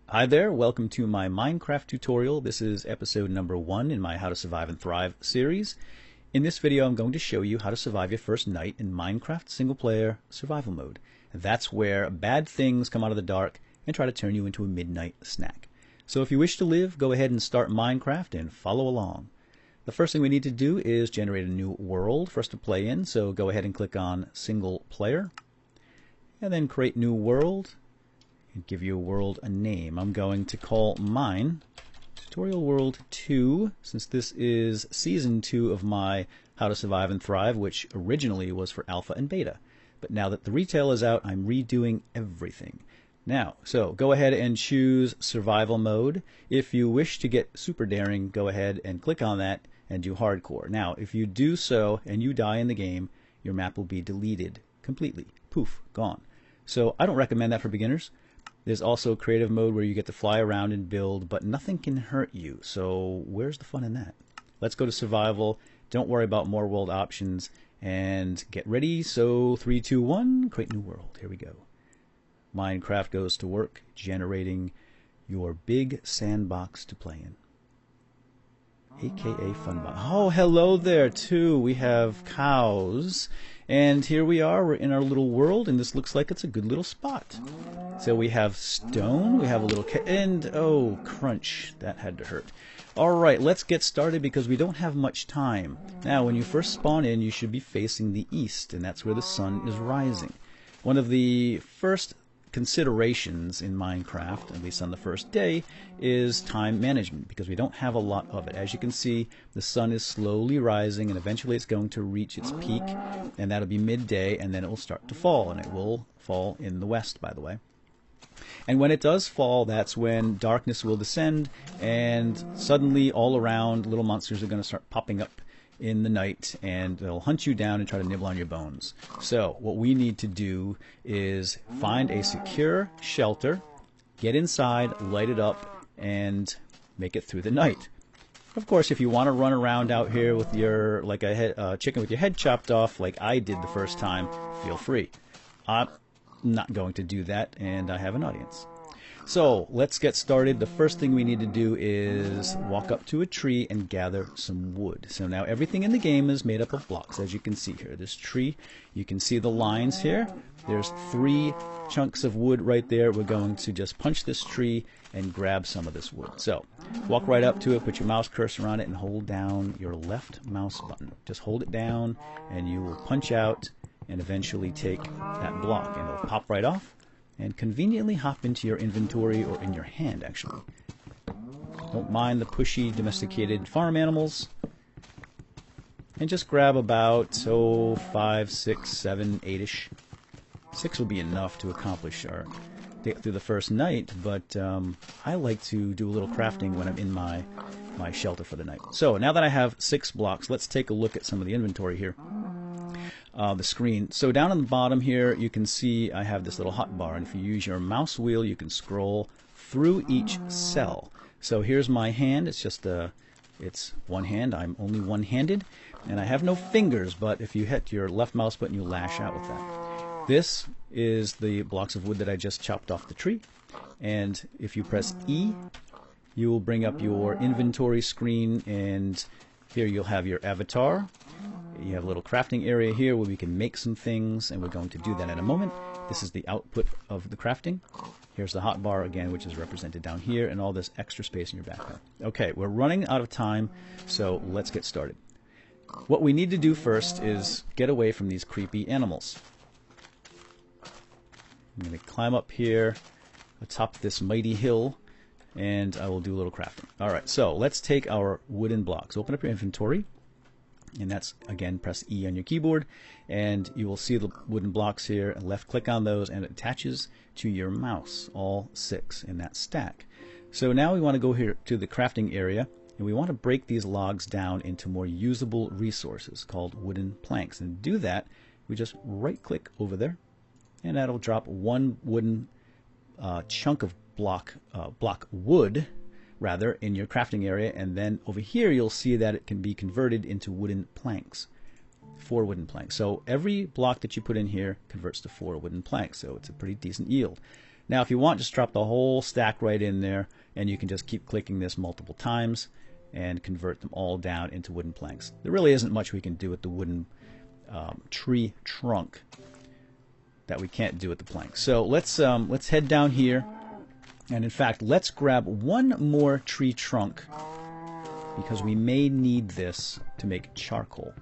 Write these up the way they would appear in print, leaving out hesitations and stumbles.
Hi there, welcome to my Minecraft tutorial. This is episode number 1 in my How to Survive and Thrive series. In this video I'm going to show you how to survive your first night in Minecraft single player survival mode. That's where bad things come out of the dark and try to turn you into a midnight snack. So if you wish to live, go ahead and start Minecraft and follow along. The first thing we need to do is generate a new world for us to play in, so go ahead and click on single player and then create new world. And give your world a name. I'm going to call mine Tutorial World 2, since this is Season 2 of my How to Survive and Thrive, which originally was for Alpha and Beta. But now that the retail is out, I'm redoing everything. Now, so go ahead and choose Survival Mode. If you wish to get super daring, go ahead and click on that and do Hardcore. Now, if you do so and you die in the game, your map will be deleted completely. Poof, gone. So I don't recommend that for beginners. There's also creative mode where you get to fly around and build, but nothing can hurt you. So where's the fun in that? Let's go to survival. Don't worry about more world options and get ready. So 3, 2, 1, create new world. Here we go. Minecraft goes to work generating your big sandbox to play in. AKA Funbox. Oh, hello there too. We have cows. And here we are, we're in our little world, and this looks like it's a good little spot. So we have stone, we have a little and oh, crunch, that had to hurt. Alright, let's get started because we don't have much time. Now, when you first spawn in, you should be facing the east, and that's where the sun is rising. One of the first considerations in Minecraft, at least on the first day, is time management, because we don't have a lot of it. As you can see, the sun is slowly rising and eventually it's going to reach its peak, and that'll be midday, and then it will start to fall, and it will fall in the west, by the way. And when it does fall, that's when darkness will descend, and suddenly all around little monsters are going to start popping up in the night, and they'll hunt you down and try to nibble on your bones. So what we need to do is find a secure shelter, get inside, light it up, and make it through the night. Of course, if you want to run around out here with your like a chicken with your head chopped off like I did the first time, feel free. I'm not going to do that, and I have an audience. So let's get started. The first thing we need to do is walk up to a tree and gather some wood. So now everything in the game is made up of blocks, as you can see here. This tree, you can see the lines here. There's 3 chunks of wood right there. We're going to just punch this tree and grab some of this wood. So walk right up to it, put your mouse cursor on it, and hold down your left mouse button. Just hold it down and you will punch out and eventually take that block, and it'll pop right off and conveniently hop into your inventory, or in your hand actually. Don't mind the pushy domesticated farm animals, and just grab about 5, 6, 7, 8ish. 6 will be enough to accomplish our get through the first night, but I like to do a little crafting when I'm in my shelter for the night. So now that I have 6 blocks, let's take a look at some of the inventory here. The screen. So down on the bottom here you can see I have this little hotbar, and if you use your mouse wheel you can scroll through each cell. So here's my hand. It's just it's one hand. I'm only one-handed and I have no fingers, but if you hit your left mouse button you lash out with that. This is the blocks of wood that I just chopped off the tree, and if you press E you will bring up your inventory screen, and here you'll have your avatar. You have a little crafting area here where we can make some things, and we're going to do that in a moment. This is the output of the crafting. Here's the hotbar again, which is represented down here, and all this extra space in your background. Okay, we're running out of time, so let's get started. What we need to do first is get away from these creepy animals. I'm going to climb up here atop this mighty hill, and I will do a little crafting. Alright, so let's take our wooden blocks. Open up your inventory, and that's, again, press E on your keyboard, and you will see the wooden blocks here, and left click on those, and it attaches to your mouse, all 6 in that stack. So now we want to go here to the crafting area, and we want to break these logs down into more usable resources called wooden planks. And to do that, we just right click over there, and that'll drop 1 wooden chunk of block wood rather in your crafting area, and then over here you'll see that it can be converted into wooden planks. 4 wooden planks. So every block that you put in here converts to 4 wooden planks, so it's a pretty decent yield. Now if you want, just drop the whole stack right in there, and you can just keep clicking this multiple times and convert them all down into wooden planks. There really isn't much we can do with the wooden tree trunk that we can't do with the plank. So let's head down here, and in fact let's grab one more tree trunk because we may need this to make charcoal.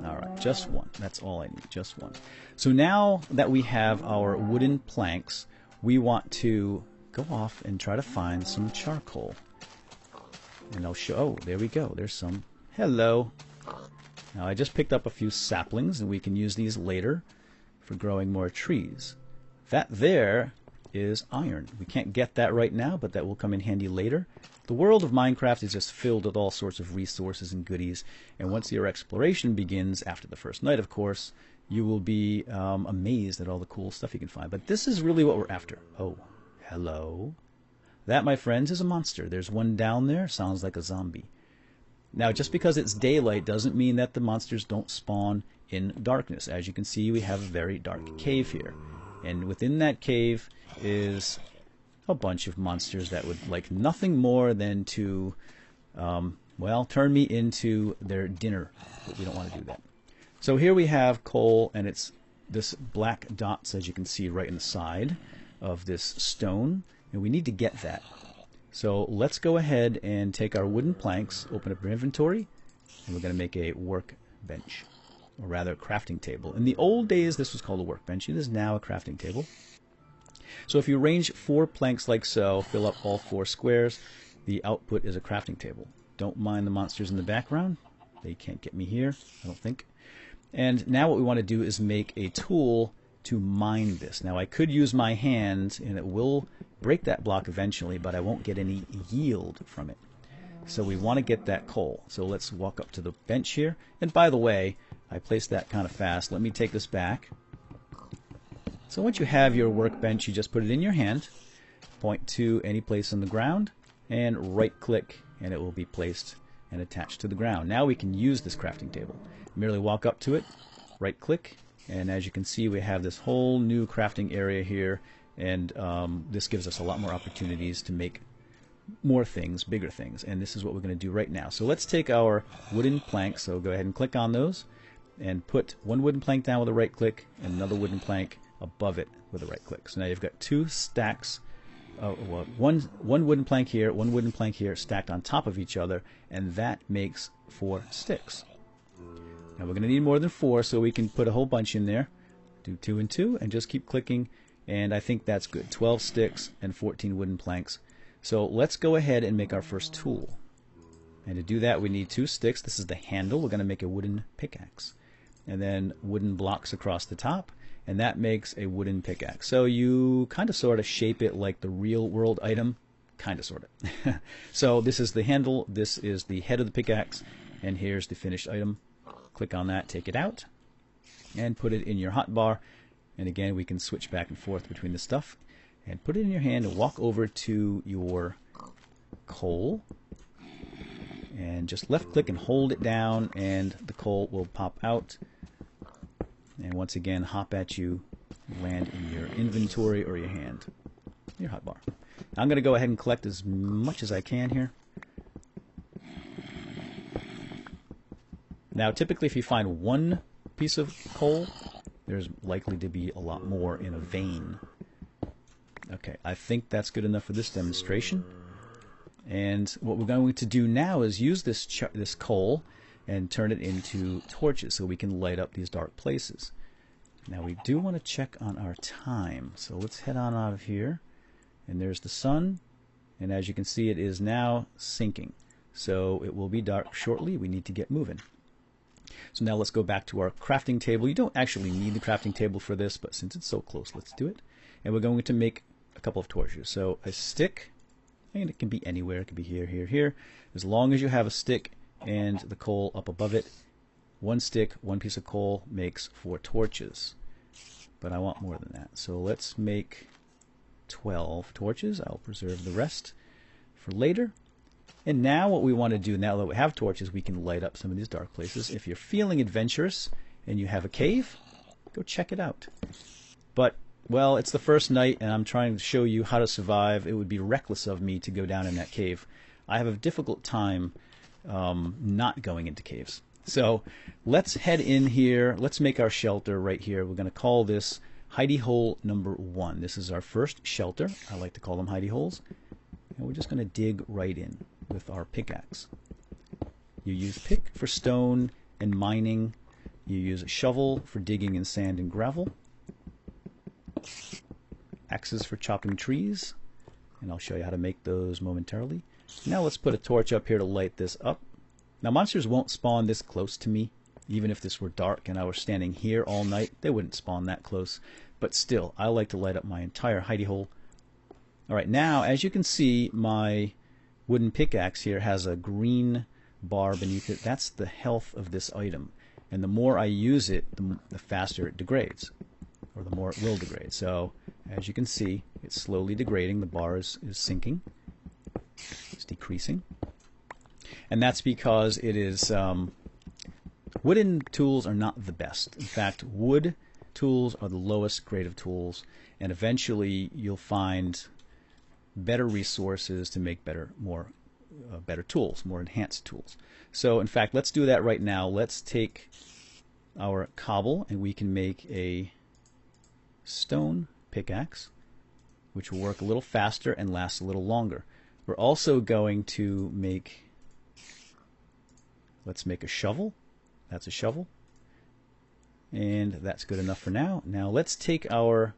Alright, just one. That's all I need, just one. So now that we have our wooden planks, we want to go off and try to find some charcoal. And I'll show, oh, there we go, there's some. Hello. Now I just picked up a few saplings, and we can use these later for growing more trees. That there is iron. We can't get that right now, but that will come in handy later. The world of Minecraft is just filled with all sorts of resources and goodies, and once your exploration begins, after the first night of course, you will be amazed at all the cool stuff you can find. But this is really what we're after. Oh, hello. That, my friends, is a monster. There's one down there, sounds like a zombie. Now, just because it's daylight doesn't mean that the monsters don't spawn in darkness. As you can see, we have a very dark cave here. And within that cave is a bunch of monsters that would like nothing more than to, well, turn me into their dinner. But we don't want to do that. So here we have coal, and it's this black dots, as you can see, right in the side of this stone. And we need to get that. So let's go ahead and take our wooden planks, open up our inventory, and we're going to make a workbench, or rather a crafting table. In the old days, this was called a workbench. It is now a crafting table. So if you arrange 4 planks like so, fill up all 4 squares, the output is a crafting table. Don't mind the monsters in the background. They can't get me here, I don't think. And now what we want to do is make a tool to mine this. Now I could use my hand, and it will break that block eventually, but I won't get any yield from it. So we want to get that coal. So let's walk up to the bench here. And by the way, I placed that kind of fast. Let me take this back. So once you have your workbench, you just put it in your hand, point to any place on the ground, and right click, and it will be placed and attached to the ground. Now we can use this crafting table. Merely walk up to it, right click, and as you can see, we have this whole new crafting area here, and this gives us a lot more opportunities to make more things, bigger things, and this is what we're going to do right now. So let's take our wooden planks, so go ahead and click on those, and put one wooden plank down with a right click, and another wooden plank above it with a right click. So now you've got 2 stacks, one wooden plank here, one wooden plank here, stacked on top of each other, and that makes 4 sticks. Now we're going to need more than 4, so we can put a whole bunch in there. Do 2 and 2, and just keep clicking, and I think that's good. 12 sticks and 14 wooden planks. So let's go ahead and make our first tool. And to do that, we need 2 sticks. This is the handle. We're going to make a wooden pickaxe. And then wooden blocks across the top, and that makes a wooden pickaxe. So you kind of sort of shape it like the real world item, kind of sort of. So this is the handle, this is the head of the pickaxe, and here's the finished item. Click on that, take it out, and put it in your hotbar. And again, we can switch back and forth between the stuff. And put it in your hand and walk over to your coal. And just left click and hold it down, and the coal will pop out. And once again, hop at you, land in your inventory or your hand, your hotbar. I'm going to go ahead and collect as much as I can here. Now, typically, if you find one piece of coal, there's likely to be a lot more in a vein. Okay, I think that's good enough for this demonstration. And what we're going to do now is use this coal and turn it into torches so we can light up these dark places. Now we do want to check on our time, so let's head on out of here. And there's the sun, and as you can see, it is now sinking. So it will be dark shortly. We need to get moving. So now let's go back to our crafting table. You don't actually need the crafting table for this, but since it's so close, let's do it. And we're going to make a couple of torches. So a stick, and it can be anywhere. It can be here, here, here. As long as you have a stick and the coal up above it, 1 stick, 1 piece of coal makes 4 torches. But I want more than that. So let's make 12 torches. I'll preserve the rest for later. And now what we want to do, now that we have torches, we can light up some of these dark places. If you're feeling adventurous and you have a cave, go check it out. But Well, it's the first night, and I'm trying to show you how to survive. It would be reckless of me to go down in that cave. I have a difficult time not going into caves. So let's head in here. Let's make our shelter right here. We're going to call this hidey hole number 1. This is our first shelter. I like to call them hidey holes. And we're just going to dig right in with our pickaxe. You use pick for stone and mining. You use a shovel for digging in sand and gravel. Axes for chopping trees. And I'll show you how to make those momentarily. Now let's put a torch up here to light this up. Now monsters won't spawn this close to me. Even if this were dark and I were standing here all night, they wouldn't spawn that close. But still, I like to light up my entire hidey hole. Alright, now as you can see, my wooden pickaxe here has a green bar beneath it. That's the health of this item. And the more I use it, the faster it degrades. Or the more it will degrade. So, as you can see, it's slowly degrading. The bar is sinking. It's decreasing. And that's because it is... wooden tools are not the best. In fact, wood tools are the lowest grade of tools. And eventually, you'll find better resources to make better tools, more enhanced tools. So, in fact, let's do that right now. Let's take our cobble, and we can make a stone pickaxe, which will work a little faster and last a little longer. We're also going to make, let's make a shovel. That's a shovel. And that's good enough for now. Now let's take our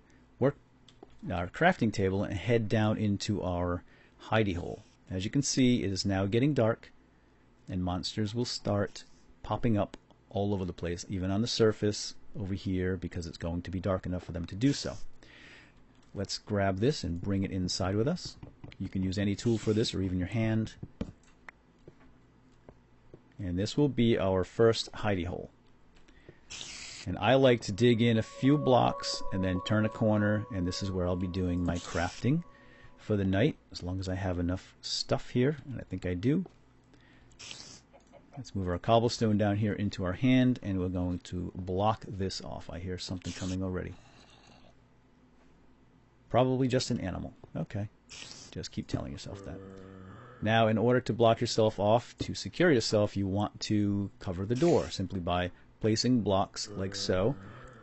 crafting table and head down into our hidey hole. As you can see, it is now getting dark, and monsters will start popping up all over the place, even on the surface over here, because it's going to be dark enough for them to do so. Let's grab this and bring it inside with us. You can use any tool for this, or even your hand. And this will be our first hidey hole. And I like to dig in a few blocks and then turn a corner, and this is where I'll be doing my crafting for the night, as long as I have enough stuff here, and I think I do. Let's move our cobblestone down here into our hand, and we're going to block this off. I hear something coming already. Probably just an animal. Okay. Just keep telling yourself that. Now, in order to block yourself off, to secure yourself, you want to cover the door simply by placing blocks like so.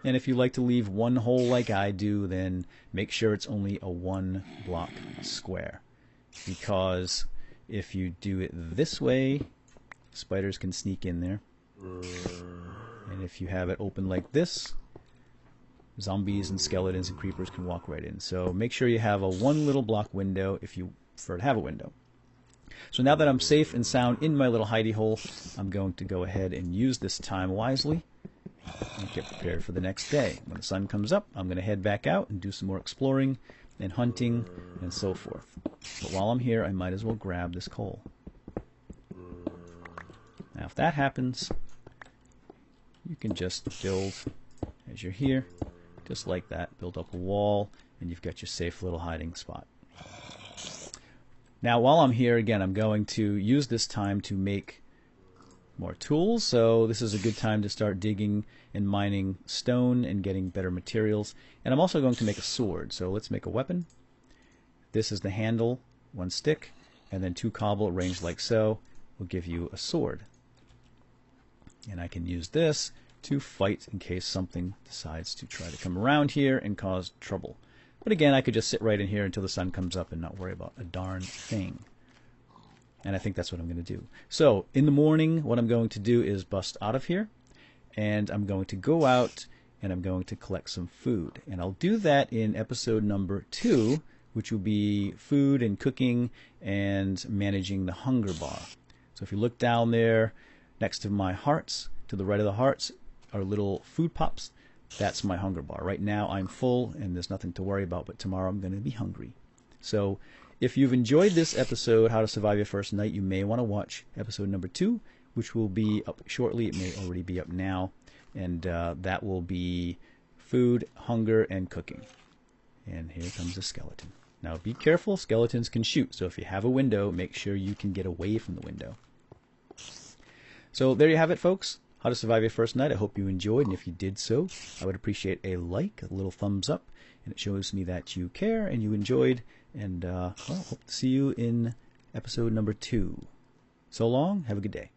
And if you like to leave one hole like I do, then make sure it's only a 1 block square. Because if you do it this way, spiders can sneak in there. And if you have it open like this, zombies and skeletons and creepers can walk right in. So make sure you have a 1 little block window if you prefer to have a window. So now that I'm safe and sound in my little hidey hole, I'm going to go ahead and use this time wisely and get prepared for the next day. When the sun comes up, I'm going to head back out and do some more exploring and hunting and so forth. But while I'm here, I might as well grab this coal. Now if that happens, you can just build, as you're here, just like that, build up a wall, and you've got your safe little hiding spot. Now while I'm here, again, I'm going to use this time to make more tools. So this is a good time to start digging and mining stone and getting better materials. And I'm also going to make a sword. So let's make a weapon. This is the handle, 1 stick, and then 2 cobble arranged like so will give you a sword. And I can use this to fight in case something decides to try to come around here and cause trouble. But again, I could just sit right in here until the sun comes up and not worry about a darn thing. And I think that's what I'm going to do. So, in the morning, what I'm going to do is bust out of here. And I'm going to go out and I'm going to collect some food. And I'll do that in episode number 2, which will be food and cooking and managing the hunger bar. So if you look down there next to my hearts, to the right of the hearts, are little food pops. That's my hunger bar. Right now I'm full and there's nothing to worry about, but tomorrow I'm going to be hungry. So if you've enjoyed this episode, How to Survive Your First Night, you may want to watch episode number 2, which will be up shortly. It may already be up now. And that will be food, hunger, and cooking. And here comes a skeleton. Now be careful, skeletons can shoot. So if you have a window, make sure you can get away from the window. So there you have it, folks. How to Survive Your First Night. I hope you enjoyed, and if you did so, I would appreciate a like, a little thumbs up, and it shows me that you care and you enjoyed, and well, hope to see you in episode number 2. So long, have a good day.